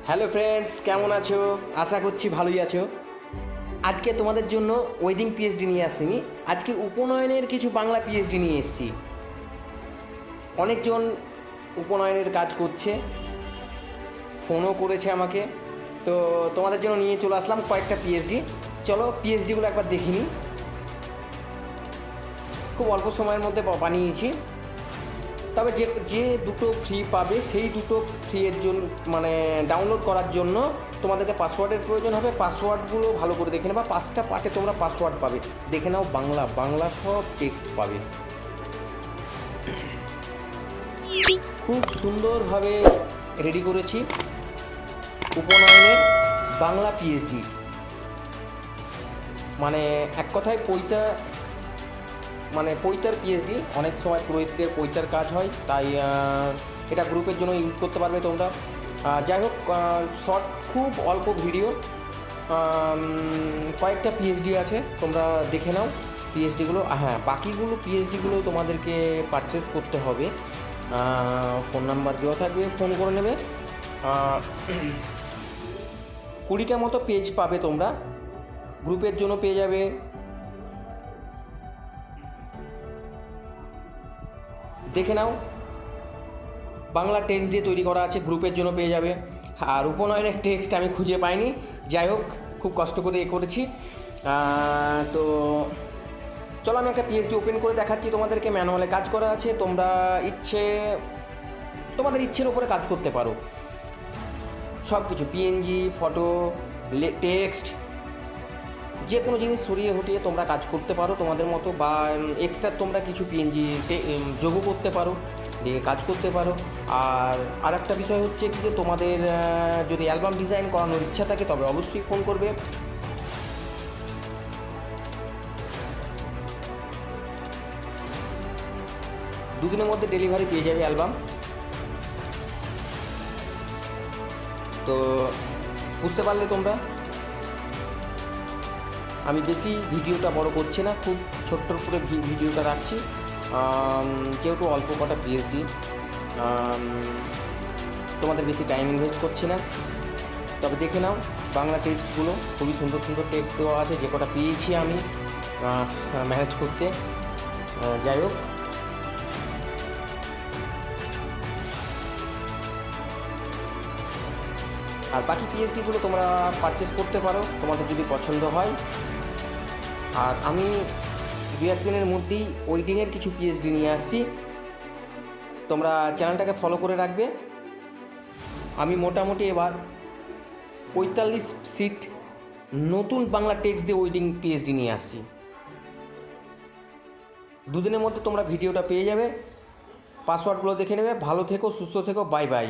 Hello friends, কেমন আছো? আশা করছি ভালোই আছো। আজকে তোমাদের জন্য ওয়েডিং পিএইচডি নিয়ে আসিনি, আজকে উপনয়নের কিছু বাংলা পিএইচডি নিয়ে এসেছি। অনেকজন উপনয়নের কাজ করছে, ফোনও করেছে আমাকে, তো তোমাদের জন্য নিয়ে চলে আসলাম কয়েকটা পিএইচডি। চলো পিএইচডিগুলো একবার দেখে নিই। খুব অল্প সময়ের মধ্যে বানিয়েছি, তবে যে যে দুটো ফ্রি পাবে সেই দুটো ফ্রিয়ের জন্য মানে ডাউনলোড করার জন্য তোমাদেরকে পাসওয়ার্ডের প্রয়োজন হবে। পাসওয়ার্ডগুলো ভালো করে দেখে নেবা, 5টা পার্টে তোমরা পাসওয়ার্ড পাবে, দেখে নাও। বাংলা বাংলা সব টেক্সট পাবে। খুব সুন্দরভাবে রেডি করেছি উপনয়নের বাংলা পিএইচডি। মানে এক কথায় পৈতার পিএইচডি। অনেক সময় পুরোহিতদের পৈতার কাজ হয়, তাই এটা গ্রুপের জন্য ইউজ করতে পারবে তোমরা। যাই হোক, শর্ট খুব অল্প ভিডিও, কয়েকটা পিএইচডি আছে, তোমরা দেখে নাও পিএইচডিগুলো। হ্যাঁ, বাকিগুলো পিএইচডিগুলো তোমাদেরকে পারচেস করতে হবে। ফোন নাম্বার দেওয়া থাকবে, ফোন করে নেবে। 20টা মতো পেজ পাবে তোমরা, গ্রুপের জন্য পেয়ে যাবে। দেখে নাও, বাংলা টেক্সট দিয়ে তৈরি করা আছে, গ্রুপের জন্য পেয়ে যাবে। আর উপনয়নের টেক্সট আমি খুঁজে পাইনি, যাই হোক খুব কষ্ট করে করেছি। তো চলো আমি একটা পিএইচডি ওপেন করে দেখাচ্ছি তোমাদেরকে। ম্যানুয়ালে কাজ করা আছে, তোমরা তোমাদের ইচ্ছের উপরে কাজ করতে পারো। সব কিছু পিএনজি, ফটো, টেক্সট, যে কোনো জিনিস সরিয়ে হটিয়ে তোমরা কাজ করতে পারো তোমাদের মতো, বা এক্সট্রা তোমরা কিছু পিএনজি যোগও করতে পারো, দিয়ে কাজ করতে পারো। আর একটা বিষয় হচ্ছে কি, যে তোমাদের যদি অ্যালবাম ডিজাইন করানোর ইচ্ছা থাকে তবে অবশ্যই ফোন করবে। দুদিনের মধ্যে ডেলিভারি পেয়ে যাবে অ্যালবাম। তো বুঝতে পারলে তোমরা, আমি বেশি ভিডিওটা বড় করছি না, খুব ছোট্ট করে ভিডিওটা রাখছি, যেহেতু অল্প কটা পিএইচডি, তোমাদের বেশি টাইম ইনভেস্ট করছি না। তবে দেখে নাও বাংলা টেক্সটগুলো, খুবই সুন্দর সুন্দর টেক্সট দেওয়া আছে, যে কটা পেয়েছি আমি ম্যানেজ করতে। যাই হোক, আর বাকি পিএইচডিগুলো তোমরা পারচেস করতে পারো তোমাদের যদি পছন্দ হয়। আর আমি 2-1 দিনের মধ্যেই ওয়েডিংয়ের কিছু পিএইচডি নিয়ে আসছি, তোমরা চ্যানেলটাকে ফলো করে রাখবে। আমি মোটামুটি এবার 45 সিট নতুন বাংলা টেক্সট দিয়ে ওয়েডিং পিএইচডি নিয়ে আসছি। দুদিনের মধ্যে তোমরা ভিডিওটা পেয়ে যাবে, পাসওয়ার্ডগুলো দেখে নেবে। ভালো থেকো, সুস্থ থেকো, বাই বাই।